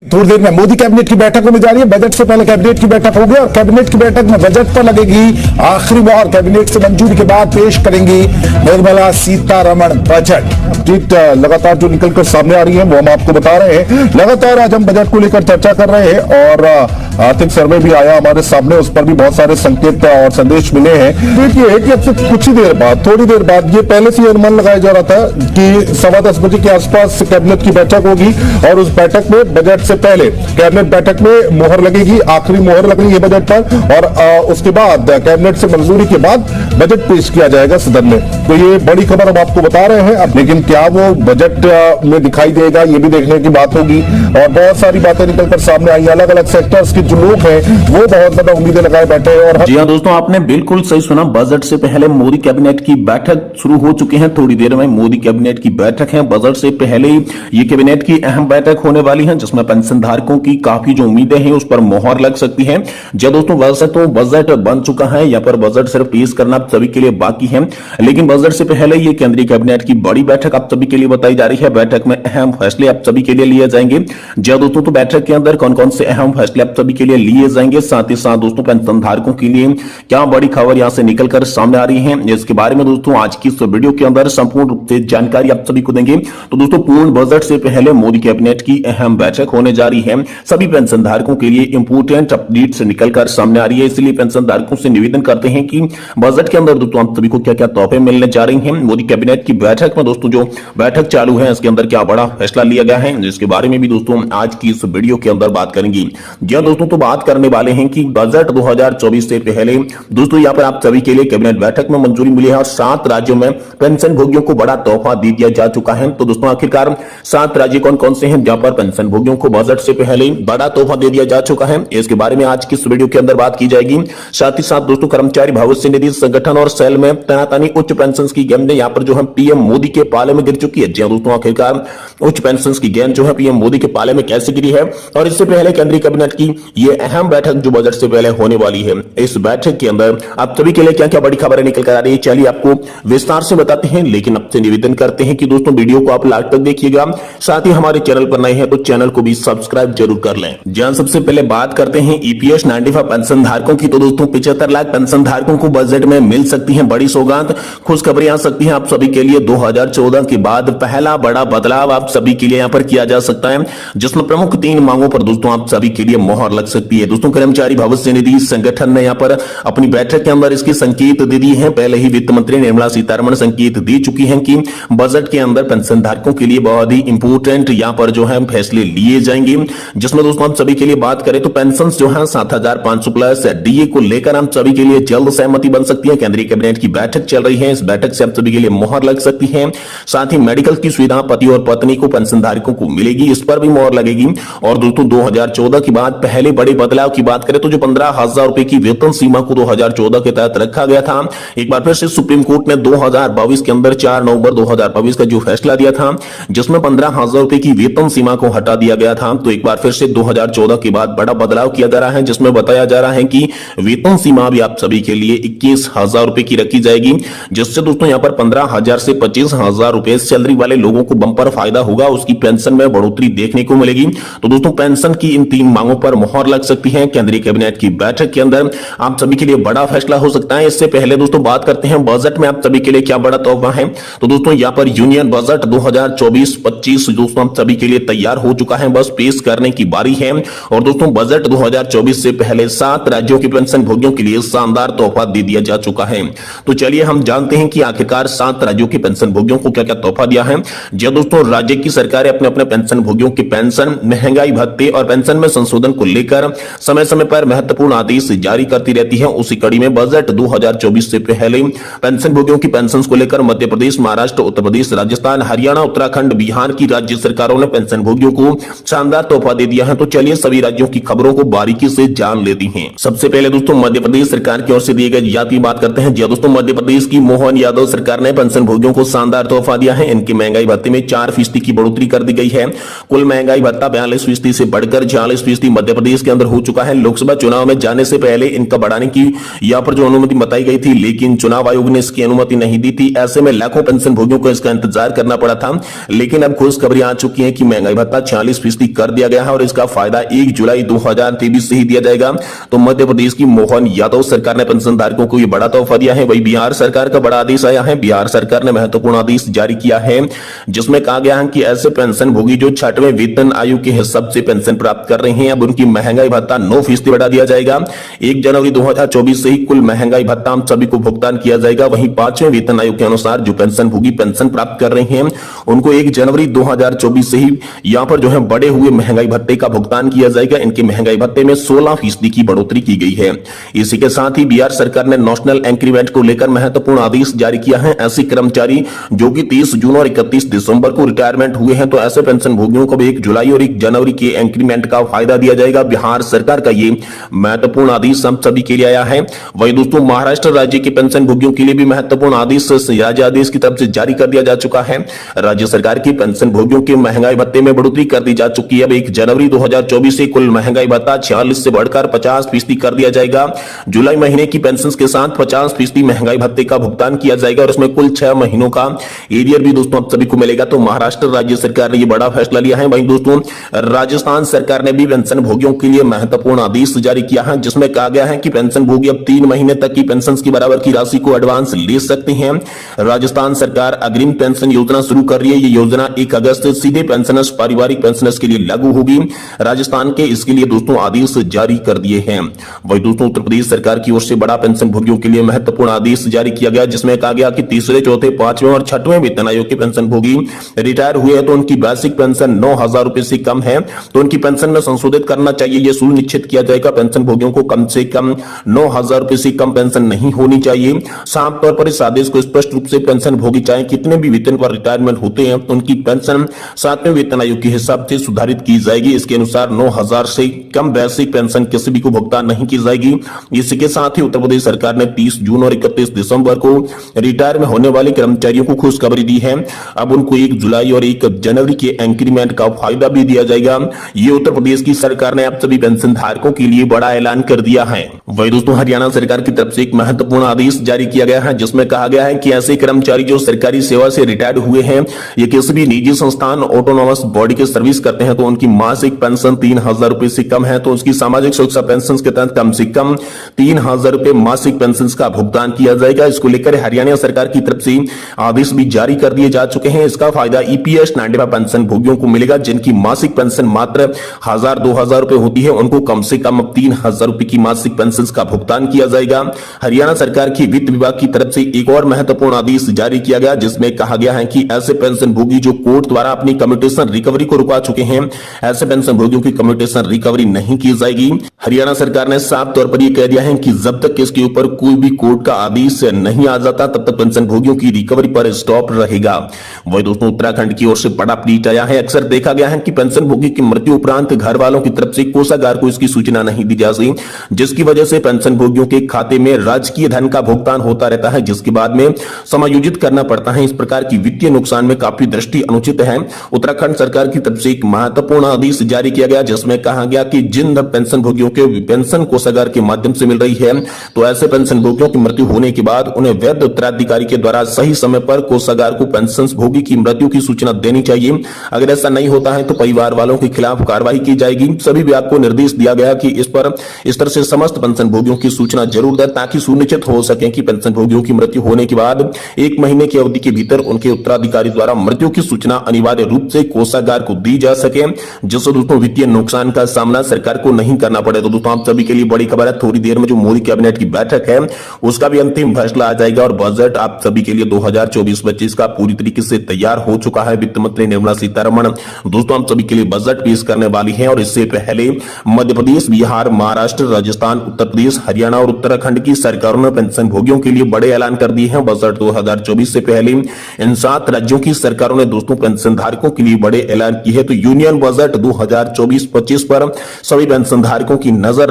थोड़ी देर में मोदी कैबिनेट की बैठक होने जा रही है। बजट से पहले कैबिनेट की बैठक होगी और कैबिनेट की बैठक में बजट पर लगेगी आखिरी मोहर। कैबिनेट से मंजूरी के बाद पेश करेंगी निर्मला सीतारमण बजट। अपडेट लगातार जो निकलकर सामने आ रही है वो हम आपको बता रहे हैं। लगातार आज हम बजट को लेकर चर्चा कर रहे हैं और आर्थिक सर्वे भी आया हमारे सामने, उस पर भी बहुत सारे संकेत और संदेश मिले हैं। देखिए कि अब से कुछ ही देर बाद, थोड़ी देर बाद, ये पहले से अनुमान लगाया जा रहा था कि 10:15 बजे के आसपास कैबिनेट की बैठक होगी और उस बैठक में बजट से पहले कैबिनेट बैठक में मोहर लगेगी, आखिरी मोहर लगनी है बजट पर और उसके बाद कैबिनेट से मंजूरी के बाद बजट पेश किया जाएगा सदन में। तो ये बड़ी खबर हम आपको बता रहे हैं। अब लेकिन क्या वो बजट में दिखाई देगा, ये भी देखने की बात होगी। और बहुत सारी बातें निकलकर सामने आई, अलग अलग सेक्टर्स के जो लोग हैं वो बहुत ज्यादा उम्मीदें लगाए बैठे हैं। और जी हाँ दोस्तों, आपने बिल्कुल सही सुना। बजट से पहले मोदी कैबिनेट की बैठक शुरू हो चुकी है। थोड़ी देर में मोदी कैबिनेट की बैठक है। बजट से पहले ये कैबिनेट की अहम बैठक होने वाली है जिसमें पेंशन धारकों की काफी जो उम्मीदें हैं उस पर मोहर लग सकती है। जी दोस्तों, वैसे तो बजट बन चुका है, यहाँ पर बजट सिर्फ पेश करना सभी के लिए बाकी है, लेकिन बजट से पहले ये केंद्रीय कैबिनेट की बड़ी बैठक आप सभी के लिए बताई जा रही है। बैठक में अहम फैसले आप सभी के लिए लिए जाएंगे। जी दोस्तों, तो बैठक के अंदर कौन कौन से अहम फैसले आप सभी के लिए लिए जाएंगे, साथ ही साथ दोस्तों पेंशन धारकों के लिए क्या बड़ी खबर यहां से निकलकर सामने आ रही है, इसके बारे में दोस्तों आज की इस वीडियो के अंदर संपूर्ण रूप से जानकारी आप सभी को देंगे। तो दोस्तों, पूर्ण बजट से पहले मोदी कैबिनेट की अहम बैठक होने जा रही है। सभी पेंशन धारकों के लिए इंपोर्टेंट अपडेट्स निकलकर सामने आ रही है, इसलिए पेंशन धारकों से निवेदन करते हैं कि बजट के अंदर दोस्तों आप सभी को क्या क्या तोहफे मिलने जा रही हैं। मोदी कैबिनेट की बैठक में दोस्तों जो बैठक चालू है इसके अंदर क्या बड़ा फैसला लिया गया है, जिसके बारे में भी दोस्तों आज की इस वीडियो के अंदर बात करेंगे। जी दोस्तों, तो बात करने वाले हैं कि बजट 2024 से पहले दोस्तों यहाँ पर आप सभी के लिए कैबिनेट बैठक में मंजूरी मिली है और 7 राज्यों में पेंशन भोगियों को बड़ा तोहफा दे दिया जा चुका है। तो दोस्तों आखिरकार 7 राज्य कौन कौन से हैं जहां पर पेंशन भोगियों को बजट से पहले बड़ा तोहफा दे दिया जा चुका है, इसके बारे में आज की इस वीडियो के अंदर बात की जाएगी। साथ ही साथ दोस्तों कर्मचारी भविष्य निधि संगठन और सेल में तैनातानी उच्च पेंशन की गेंद यहाँ पर जो है पीएम मोदी के पाले में गिर चुकी है। जी दोस्तों, आखिरकार उच्च पेंशन की गेंद जो है पीएम मोदी के पाले में कैसे गिरी है और इससे पहले केंद्रीय कैबिनेट की ये अहम बैठक जो बजट से पहले होने वाली है, इस बैठक के अंदर आप सभी के लिए क्या क्या बड़ी खबरें निकल कर आ रही है, चलिए आपको विस्तार से बताते हैं। लेकिन आपसे निवेदन करते हैं कि दोस्तों वीडियो को आप लास्ट तक देखिएगा, साथ ही हमारे चैनल पर नए हैं तो चैनल को भी सब्सक्राइब जरूर कर लें। जहां सबसे पहले बात करते हैं ईपीएस 95 पेंशन धारकों की, तो दोस्तों 75 लाख पेंशन धारकों को बजट में मिल सकती है बड़ी सौगात। खुशखबरी आ सकती है आप सभी के लिए। 2014 के बाद पहला बड़ा बदलाव आप सभी के लिए यहाँ पर किया जा सकता है, जिसमें प्रमुख 3 मांगों पर दोस्तों आप सभी के लिए मोहर लग सकती है। दोस्तों कर्मचारी भविष्य निधि संगठन ने यहाँ पर अपनी बैठक के अंदर इसके संकेत दे दिए हैं। पहले ही वित्त मंत्री निर्मला सीतारमण संकेत दे चुकी हैं कि बजट के अंदर पेंशन धारकों के लिए बहुत ही इंपोर्टेंट यहाँ पर जो है फैसले लिए जाएंगे, जिसमें दोस्तों आप सभी के लिए बात करें तो पेंशन जो है 7500 प्लस डीए को लेकर हम सभी के लिए जल्द सहमति बन सकती है। केंद्रीय कैबिनेट की बैठक चल रही है, इस बैठक से आप सभी के लिए मोहर लग सकती है। साथ ही मेडिकल की सुविधा पति और पत्नी को पेंशन धारकों को मिलेगी, इस पर भी मोहर लगेगी। और दोस्तों 2014 के बाद पहले बड़े बदलाव की बात करें तो जो 15,000 रुपए की वेतन सीमा को 2014 के तहत रखा गया था, एक बार फिर से सुप्रीम कोर्ट ने 2022 के अंदर 4 नवंबर 2022 का जो फैसला दिया था जिसमें 15,000 रुपए की वेतन सीमा को हटा दिया गया था। तो एक बार फिर से 2014 के बाद बड़ा बदलाव किया जा रहा है, जिसमें बताया जा रहा है कि वेतन सीमा भी आप सभी के लिए 21,000 रुपए की रखी जाएगी, जिससे दोस्तों यहाँ पर 15,000 से 25,000 रुपए सैलरी वाले लोगों को बंपर फायदा होगा, उसकी पेंशन में बढ़ोतरी देखने को मिलेगी। तो दोस्तों पेंशन की इन 3 मांगों पर मोहर लग सकती है। केंद्रीय कैबिनेट की बैठक के अंदर आप सभी के लिए बड़ा फैसला हो सकता है। इससे पहले दोस्तों बात करते हैं बजट में आप सभी के लिए क्या बड़ा तोहफा है। तो दोस्तों यहाँ पर यूनियन बजट 2024-25 दोस्तों आप सभी के लिए तैयार हो चुका है, बस पेश करने की बारी है। और दोस्तों बजट 2024 से पहले 7 राज्यों के पेंशन भोगियों के लिए शानदार तोहफा दे दिया जा चुका है। तो चलिए हम जानते हैं कि आखिरकार 7 राज्यों के पेंशन भोगियों को क्या क्या तोहफा दिया है। जी दोस्तों, राज्य की सरकारें अपने अपने पेंशन भोगियों की पेंशन, महंगाई भत्ते और पेंशन में संशोधन को लेकर समय समय पर महत्वपूर्ण आदेश जारी करती रहती है। उसी कड़ी में बजट 2024 से पहले पेंशन भोगियों की पेंशन को लेकर मध्य प्रदेश, महाराष्ट्र, उत्तर प्रदेश, राजस्थान, हरियाणा, उत्तराखंड, बिहार की राज्य सरकारों ने पेंशन भोगियों को शानदार तोहफा दे दिया है। तो चलिए सभी राज्यों की खबरों को बारीकी से जान लेती हैं। सबसे पहले दोस्तों मध्य प्रदेश सरकार की ओर से दिए गए यात्री बात करते हैं। जी दोस्तों, मध्य प्रदेश की मोहन यादव सरकार ने पेंशन भोगियों को शानदार तोहफा दिया है। इनकी महंगाई भत्ते में 4% की बढ़ोतरी कर दी गई है। कुल महंगाई भत्ता 42% से बढ़कर 46% मध्य प्रदेश प्रदेश के अंदर हो चुका है। लोकसभा चुनाव में जाने से पहले इनका बढ़ाने की यहाँ पर जो अनुमति बताई गई थी, लेकिन चुनाव आयोग ने इसकी अनुमति नहीं दी थी। ऐसे में लाखों पेंशन भोगियों को इसका इंतजार करना पड़ा था। लेकिन अब खुशखबरी आ चुकी है कि महंगाई भत्ता 46% कर दिया गया है और इसका फायदा 1 जुलाई 2023 से ही दिया जाएगा। तो मध्य प्रदेश की मोहन यादव सरकार ने पेंशन धारकों को यह बड़ा तोहफा दिया है। वही बिहार सरकार का बड़ा आदेश आया है। बिहार सरकार ने महत्वपूर्ण आदेश जारी किया है, जिसमें कहा गया है कि ऐसे पेंशन भोगी जो 6वें वेतन आयोग के हिसाब से पेंशन प्राप्त कर रहे हैं, अब उनकी महंगाई भत्ता 9% बढ़ा दिया जाएगा। 1 जनवरी 2024 से ही कुल महंगाई भत्ता हम सभी को भुगतान किया जाएगा। वहीं 5वें वेतन आयोग के अनुसार जो पेंशन भोगी पेंशन प्राप्त कर रहे हैं, उनको 1 जनवरी 2024 से ही यहां पर जो है बढ़े हुए महंगाई भत्ते का भुगतान किया जाएगा। इनके महंगाई भत्ते में 16% की बढ़ोतरी की गई है। इसी के साथ ही बिहार सरकार ने नेशनल इंक्रीमेंट को लेकर महत्वपूर्ण आदेश जारी किया है। ऐसे कर्मचारी जो कि 30 जून और 31 दिसंबर को रिटायरमेंट हुए हैं, तो ऐसे पेंशन भोगियों को भी 1 जुलाई और 1 जनवरी के इंक्रीमेंट का फायदा दिया जाएगा। बिहार सरकार का ये महत्वपूर्ण आदेश हम सभी के लिए आया है। वही दोस्तों महाराष्ट्र राज्य के पेंशन भोगियों के लिए भी महत्वपूर्ण आदेश राज्य आदेश की तरफ से जारी कर दिया जा चुका है। राज्य सरकार की पेंशन भोगियों के महंगाई भत्ते में बढ़ोतरी कर दी जा चुकी है। अब 1 जनवरी 2024 से कुल महंगाई भत्ता 46 से बढ़कर 50% कर दिया जाएगा। जुलाई महीने की पेंशन के साथ 50% महंगाई भत्ते का भुगतान किया जाएगा और उसमें कुल 6 महीनों का एरियर भी दोस्तों आप सभी को मिलेगा। तो महाराष्ट्र राज्य सरकार ने यह बड़ा फैसला लिया है। वहीं दोस्तों राजस्थान सरकार ने भी पेंशन भोगियों के लिए महत्वपूर्ण आदेश जारी किया है, जिसमें कहा गया है कि पेंशन भोगी अब 3 महीने तक की पेंशन की बराबर की राशि को एडवांस ले सकते हैं। राजस्थान सरकार अग्रिम पेंशन योजना शुरू कर रही है। ये योजना 1 अगस्त से सीधे पेंशनर्स पारिवारिक पेंशनर्स के लिए लागू होगी। राजस्थान के इसके लिए दोस्तों आदेश जारी कर दिए हैं। वही दोस्तों उत्तर प्रदेश सरकार की ओर से बड़ा पेंशन भोगियों के लिए महत्वपूर्ण आदेश जारी किया गया, जिसमें कहा गया कि तीसरे, चौथे, 5वें और 6वें वेतन आयोग के पेंशन भोगी रिटायर हुए हैं तो उनकी बेसिक पेंशन 9,000 रुपए से कम है तो उनकी पेंशन में संशोधित करना चाहिए। यह सुनिश्चित किया जाएगा। पेंशन भोगियों को कम से कम 9,000 रुपए से कम पेंशन नहीं होनी चाहिए। साफ तौर पर इस आदेश को स्पष्ट रूप से पेंशन भोगी चाहे कितने भी वेतन पर रिटायरमेंट होते हैं, तो उनकी पेंशन 7वें वेतन आयोग के हिसाब से सुधारित की जाएगी। इसके अनुसार 9,000 से कम बेसिक पेंशन किसी भी को भुगतान नहीं की जाएगी। इसके साथ ही उत्तर प्रदेश सरकार ने 30 जून और 31 दिसंबर को रिटायर में होने वाले कर्मचारियों को खुशखबरी दी है। अब उनको 1 जुलाई और 1 जनवरी के इंक्रीमेंट का फायदा भी दिया जाएगा। ये उत्तर प्रदेश की सरकार ने अब सभी पेंशन धारकों के लिए बड़ा ऐलान कर दिया है। वही दोस्तों हरियाणा सरकार की तरफ से एक महत्वपूर्ण आदेश जारी किया गया है, जिसमें कहा गया है कि ऐसे कर्मचारी जो सरकारी सेवा से रिटायर्ड हुए हैं, ये किसी भी निजी संस्थान ऑटोनोमस बॉडी के सर्विस करते हैं, तो उनकी मासिक पेंशन 3,000 रुपए से कम है तो उसकी सामाजिक सुरक्षा पेंशन के तहत कम से कम 3,000 रुपए मासिक पेंशन का भुगतान किया जाएगा। इसको लेकर हरियाणा सरकार की तरफ से आदेश भी जारी कर दिए जा चुके हैं। इसका फायदा ईपीएस 95 पेंशन भोगियों को मिलेगा, जिनकी मासिक पेंशन मात्र 1,000-2,000 रुपए होती है, उनको कम से कम 3,000 रुपए की मासिक पेंशन का भुगतान किया जाएगा। हरियाणा सरकार की वित्त विभाग की तरफ से एक और महत्वपूर्ण आदेश जारी किया गया, जिसमें कहा गया है कि ऐसे पेंशन भोगी जो कोर्ट द्वारा अपनी कम्यूटेशन रिकवरी को रुका चुके हैं, ऐसे पेंशन भोगियों की कम्यूटेशन रिकवरी नहीं की जाएगी। हरियाणा सरकार ने साफ तौर पर यह कह दिया है कि जब तक इसके ऊपर कोई भी कोर्ट का आदेश नहीं आ जाता, तब तक पेंशन भोगियों की रिकवरी पर स्टॉप रहेगा। वही दोस्तों उत्तराखंड की ओर से बड़ा अपडेट आया है। अक्सर देखा गया है कि पेंशन भोगी की मृत्यु उपरांत घर वालों की तरफ से कोषागार को इसकी सूचना नहीं दी जाती, जिसकी वजह से पेंशन भोगियों के खाते में राजकीय धन का भुगतान होता रहता है, जिसके बाद में समायोजित करना पड़ता है। इस प्रकार की वित्तीय नुकसान में काफी दृष्टि अनुचित है। उत्तराखंड सरकार की तरफ से एक महत्वपूर्ण आदेश जारी किया गया, जिसमें कहा गया कि जिन पेंशन भोगियों के पेंशन कोषागार के माध्यम से मिल रही है, तो ऐसे पेंशन भोगियों की मृत्यु होने के बाद उन्हें वैध उत्तराधिकारी के द्वारा सही समय पर कोषागार को पेंशन भोगी की मृत्यु की सूचना देनी चाहिए। अगर ऐसा नहीं होता है तो परिवार वालों के खिलाफ कार्रवाई की जाएगी। सभी विभाग को निर्देश दिया गया कि इस तरह से समस्त पेंशन भोगियों की सूचना जरूर दें, ताकि सुनिश्चित हो सके कि पेंशन भोगियों की मृत्यु होने के बाद 1 महीने की अवधि के भीतर उनके उत्तराधिकारी द्वारा मृत्यु की सूचना अनिवार्य रूप से कोषागार को दी जा सके, जिससे दोस्तों वित्तीय नुकसान का सामना सरकार को नहीं करना पड़े। तो दोस्तों आप सभी के लिए बड़ी खबर है, थोड़ी देर में जो मोदी कैबिनेट की बैठक है उसका भी अंतिम फैसला आ जाएगा और बजट आप सभी के लिए 2024-25 का पूरी तरीके से तैयार हो चुका है। वित्त मंत्री निर्मला सीतारमण दोस्तों आप सभी के लिए बजट पेश करने वाली है और इससे पहले मध्य प्रदेश, बिहार, महाराष्ट्र, राजस्थान, उत्तर प्रदेश, हरियाणा और उत्तराखंड की सरकारों ने पेंशन भोगियों के लिए बड़े ऐलान कर दिए हैं। बजट 2024 से पहले इन 7 राज्यों की सरकारों ने दोस्तों पेंशन धारकों के लिए बड़े ऐलान किए हैं। तो यूनियन बजट 2024-25 पर सभी पेंशन धारकों की नजर